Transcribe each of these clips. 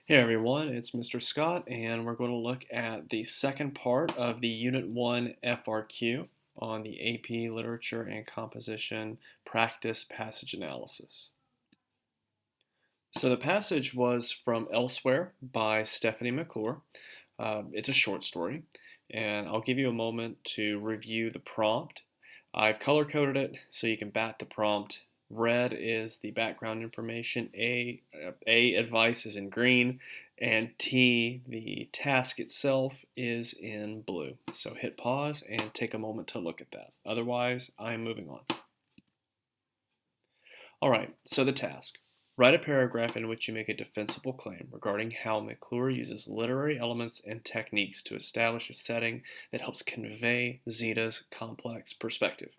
Hey everyone, it's Mr. Scott, and we're going to look at the second part of the Unit 1 FRQ on the AP Literature and Composition Practice Passage Analysis. So the passage was from Elsewhere by Stephanie McClure. It's a short story, and I'll give you a moment to review the prompt. I've color coded it so you can bat the prompt. Red is the background information, A advice is in green, and T, the task itself, is in blue. So hit pause and take a moment to look at that. Otherwise, I'm moving on. All right, so the task. Write a paragraph in which you make a defensible claim regarding how McClure uses literary elements and techniques to establish a setting that helps convey Zita's complex perspective.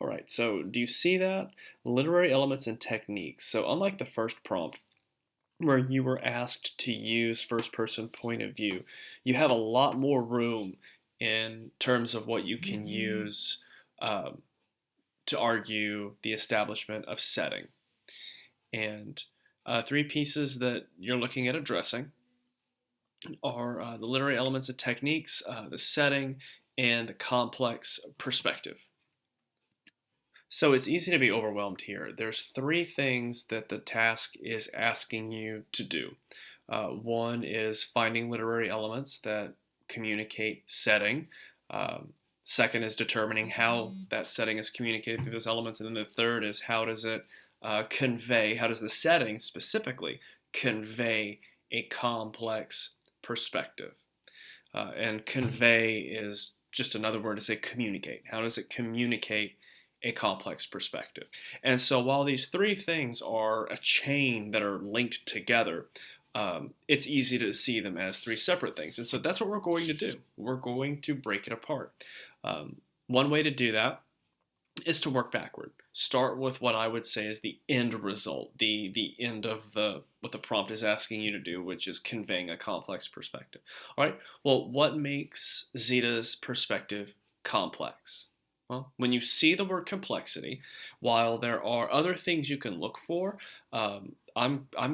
All right, so do you see that? Literary elements and techniques. So unlike the first prompt, where you were asked to use first person point of view, you have a lot more room in terms of what you can use um, to argue the establishment of setting. And three pieces that you're looking at addressing are the literary elements and techniques, the setting, and the complex perspective. So it's easy to be overwhelmed here. There's three things that the task is asking you to do. One is finding literary elements that communicate setting. Second is determining how that setting is communicated through those elements. And then the third is how does it convey, how does the setting specifically convey a complex perspective? And convey is just another word to say communicate. How does it communicate a complex perspective? And so while these three things are a chain that are linked together, it's easy to see them as three separate things. And so that's what we're going to do. We're going to break it apart. One way to do that is to work backward. Start with what I would say is the end result, the end of what the prompt is asking you to do, which is conveying a complex perspective. All right. Well, what makes Zita's perspective complex? Well, when you see the word complexity, while there are other things you can look for, I'm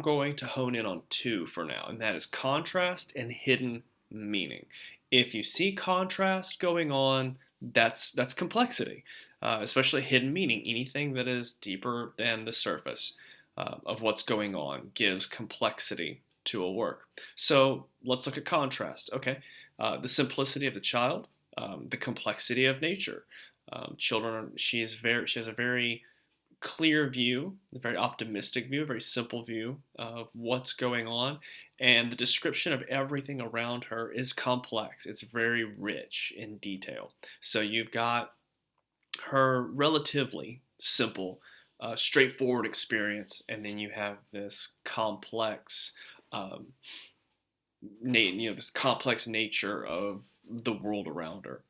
going to hone in on two for now, and that is contrast and hidden meaning. If you see contrast going on, that's complexity, especially hidden meaning. Anything that is deeper than the surface of what's going on gives complexity to a work. So let's look at contrast. Okay, the simplicity of the child, the complexity of nature. Children, she has a very clear view, a very optimistic view, a very simple view of what's going on, and the description of everything around her is complex. It's very rich in detail. So you've got her relatively simple, straightforward experience, and then you have this complex, um, this complex nature of the world around her,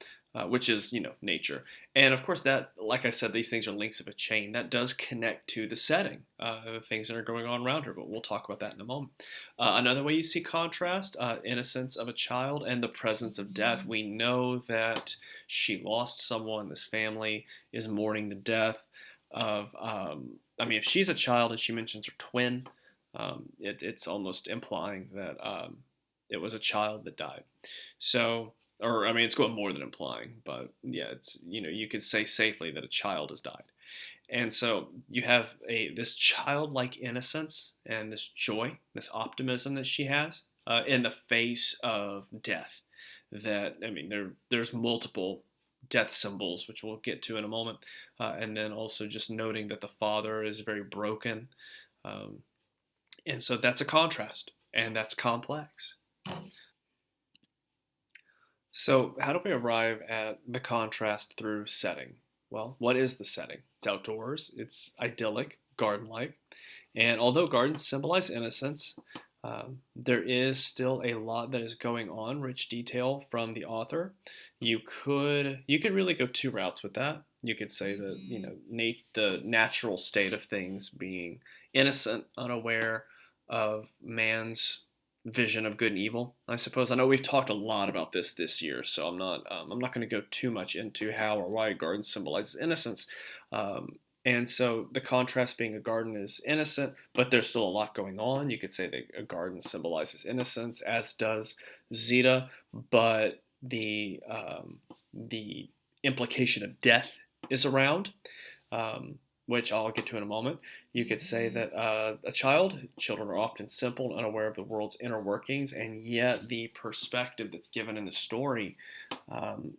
which is nature. And of course, that, like I said, these things are links of a chain that does connect to the setting, the things that are going on around her. But we'll talk about that in a moment. Another way you see contrast, innocence of a child and the presence of death. We know that she lost someone. This family is mourning the death of. If she's a child and she mentions her twin, it's almost implying that it was a child that died. So, or it's going more than implying, but yeah, it's you could say safely that a child has died. And so you have this childlike innocence and this joy, this optimism that she has in the face of death. That there's multiple death symbols, which we'll get to in a moment, and then also just noting that the father is very broken, um, and so that's a contrast, and that's complex. So, how do we arrive at the contrast through setting? Well, what is the setting? It's outdoors, it's idyllic, garden like. And although gardens symbolize innocence, there is still a lot that is going on, rich detail from the author. You could really go two routes with that. You could say that the natural state of things being innocent, unaware of man's vision of good and evil. I suppose I know we've talked a lot about this year, so I'm not going to go too much into how or why a garden symbolizes innocence. Um, And so the contrast being a garden is innocent, but there's still a lot going on. You could say that a garden symbolizes innocence, as does Zeta, but the implication of death is around, um, which I'll get to in a moment. You could say that children are often simple and unaware of the world's inner workings, and yet the perspective that's given in the story,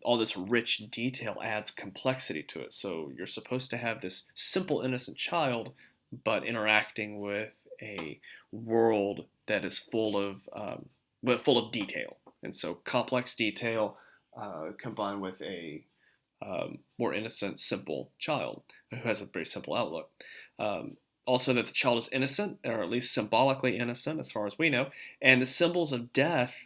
all this rich detail adds complexity to it. So you're supposed to have this simple, innocent child, but interacting with a world that is full of detail, and so complex detail combined with a more innocent, simple child who has a very simple outlook. Also, that the child is innocent, or at least symbolically innocent, as far as we know, and the symbols of death,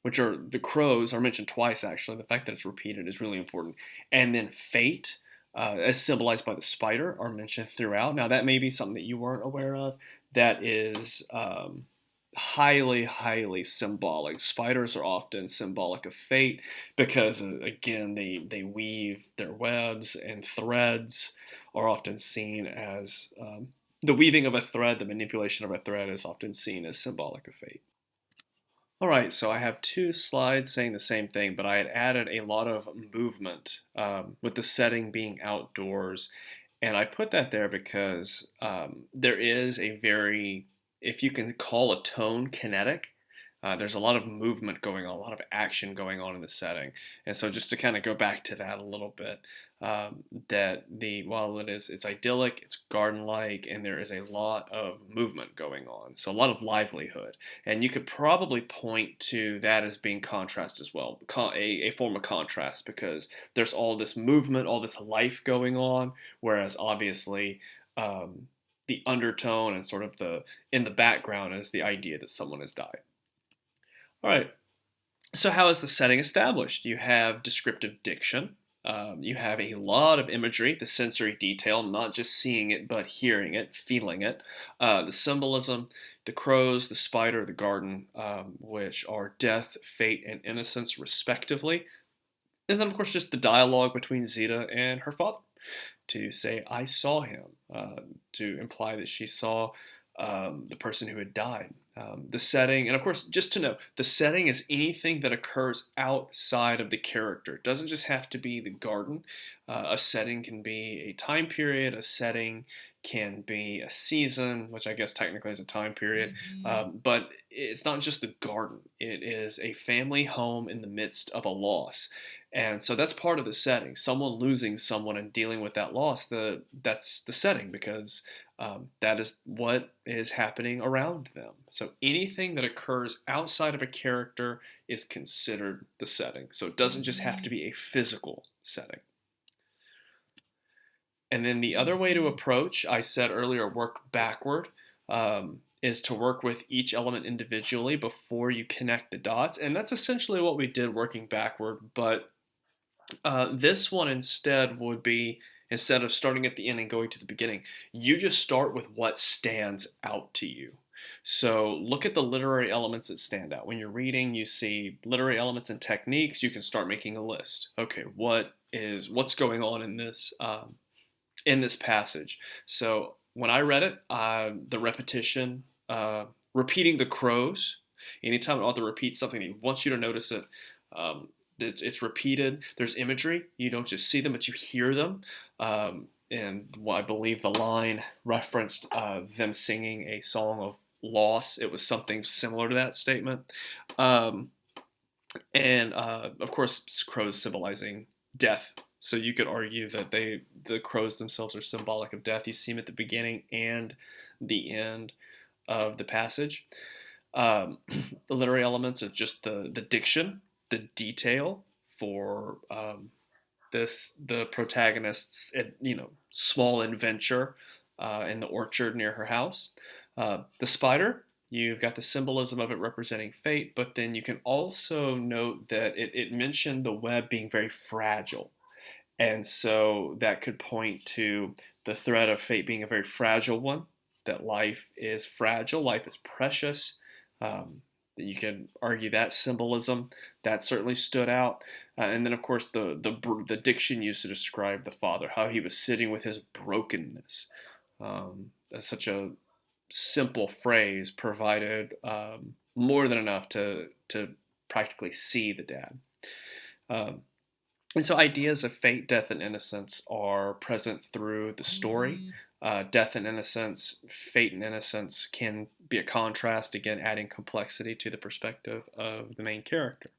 which are the crows, are mentioned twice actually. The fact that it's repeated is really important, and then fate. As symbolized by the spider, are mentioned throughout. Now, that may be something that you weren't aware of. That is highly, highly symbolic. Spiders are often symbolic of fate because, again, they weave their webs, and threads are often seen as the weaving of a thread, the manipulation of a thread is often seen as symbolic of fate. All right, so I have two slides saying the same thing, but I had added a lot of movement with the setting being outdoors. And I put that there because there is a very, if you can call a tone kinetic, there's a lot of movement going on, a lot of action going on in the setting. And so just to kind of go back to that a little bit, that while it's idyllic, it's garden-like, and there is a lot of movement going on. So a lot of livelihood. And you could probably point to that as being contrast as well, a form of contrast, because there's all this movement, all this life going on, whereas obviously the undertone and sort of in the background is the idea that someone has died. All right. So how is the setting established? You have descriptive diction. You have a lot of imagery, the sensory detail, not just seeing it, but hearing it, feeling it. The symbolism, the crows, the spider, the garden, which are death, fate, and innocence, respectively. And then, of course, just the dialogue between Zeta and her father to say, I saw him, to imply that she saw the person who had died. The setting, and of course, just to know, the setting is anything that occurs outside of the character. It doesn't just have to be the garden. A setting can be a time period, a setting can be a season, which I guess technically is a time period, but it's not just the garden. It is a family home in the midst of a loss. And so that's part of the setting. Someone losing someone and dealing with that loss, that's the setting, because that is what is happening around them. So anything that occurs outside of a character is considered the setting. So it doesn't just have to be a physical setting. And then the other way to approach, I said earlier, work backward, is to work with each element individually before you connect the dots. And that's essentially what we did working backward, but this one instead would be, instead of starting at the end and going to the beginning, you just start with what stands out to you. So look at the literary elements that stand out. When you're reading, you see literary elements and techniques, you can start making a list. Okay, what's going on in this passage? So when I read it, the repetition, repeating the crows, anytime an author repeats something, he wants you to notice it. It's repeated. There's imagery. You don't just see them, but you hear them. And I believe the line referenced them singing a song of loss. It was something similar to that statement. And of course, crows symbolizing death. So you could argue that the crows themselves are symbolic of death. You see them at the beginning and the end of the passage. The literary elements are just the diction, the detail for the protagonist's small adventure in the orchard near her house. The spider, you've got the symbolism of it representing fate, but then you can also note that it mentioned the web being very fragile. And so that could point to the thread of fate being a very fragile one, that life is fragile, life is precious. Um, You can argue that symbolism that certainly stood out, and then of course the diction used to describe the father, how he was sitting with his brokenness. That's such a simple phrase provided more than enough to practically see the dad. Um, and so ideas of fate, death, and innocence are present through the story. Death and innocence, fate and innocence can be a contrast, again, adding complexity to the perspective of the main character.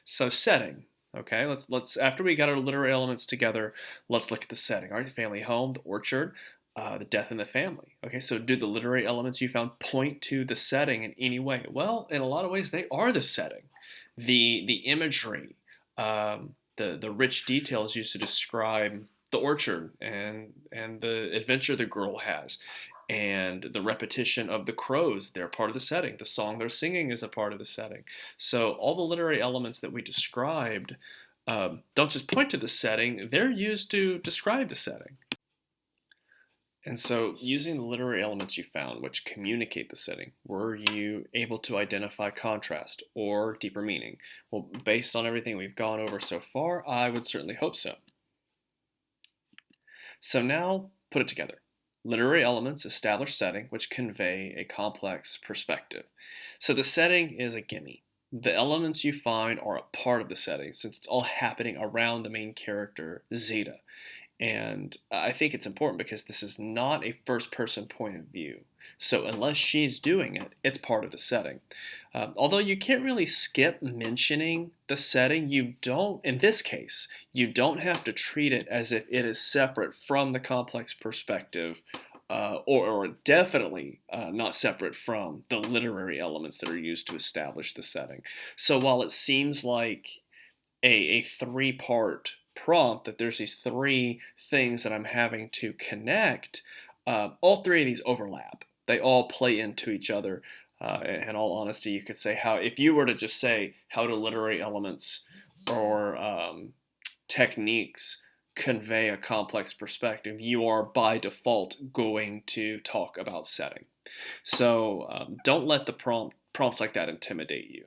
So setting. Okay, let's after we got our literary elements together, let's look at the setting. All right, the family home, the orchard, the death in the family. Okay, so do the literary elements you found point to the setting in any way? Well, in a lot of ways, they are the setting. The imagery, the rich details used to describe the orchard and the adventure the girl has, and the repetition of the crows, they're part of the setting. The song they're singing is a part of the setting. So all the literary elements that we described don't just point to the setting, they're used to describe the setting. And so, using the literary elements you found, which communicate the setting, were you able to identify contrast or deeper meaning? Well, based on everything we've gone over so far, I would certainly hope so. So now, put it together. Literary elements establish setting, which convey a complex perspective. So the setting is a gimme. The elements you find are a part of the setting, since it's all happening around the main character, Zeta. And I think it's important because this is not a first person point of view. So unless she's doing it, it's part of the setting. Although you can't really skip mentioning the setting, you don't, in this case, you don't have to treat it as if it is separate from the complex perspective, or definitely not separate from the literary elements that are used to establish the setting. So while it seems like a three-part prompt, that there's these three things that I'm having to connect, all three of these overlap. They all play into each other. In all honesty, you could say how, if you were to just say how do literary elements or techniques convey a complex perspective, you are by default going to talk about setting. So don't let the prompts like that intimidate you.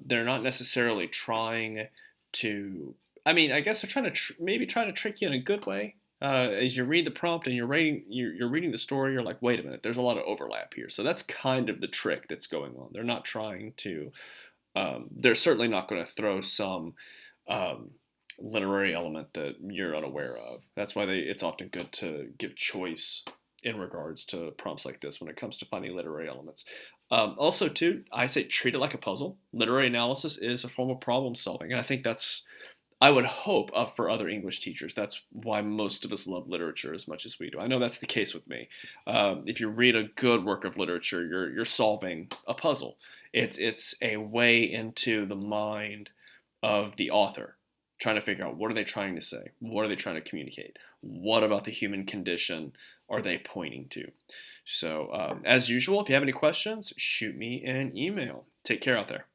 They're not necessarily trying to. I mean, I guess they're trying to maybe trying to trick you in a good way. As you read the prompt and you're reading the story, you're like, wait a minute, there's a lot of overlap here. So that's kind of the trick that's going on. They're not trying to. They're certainly not going to throw some literary element that you're unaware of. That's why it's often good to give choice in regards to prompts like this when it comes to finding literary elements. Also, too, I say treat it like a puzzle. Literary analysis is a form of problem solving, and I think that's, I would hope, up for other English teachers. That's why most of us love literature as much as we do. I know that's the case with me. If you read a good work of literature, you're solving a puzzle. It's a way into the mind of the author, trying to figure out what are they trying to say, what are they trying to communicate, what about the human condition are they pointing to. So, as usual, if you have any questions, shoot me an email. Take care out there.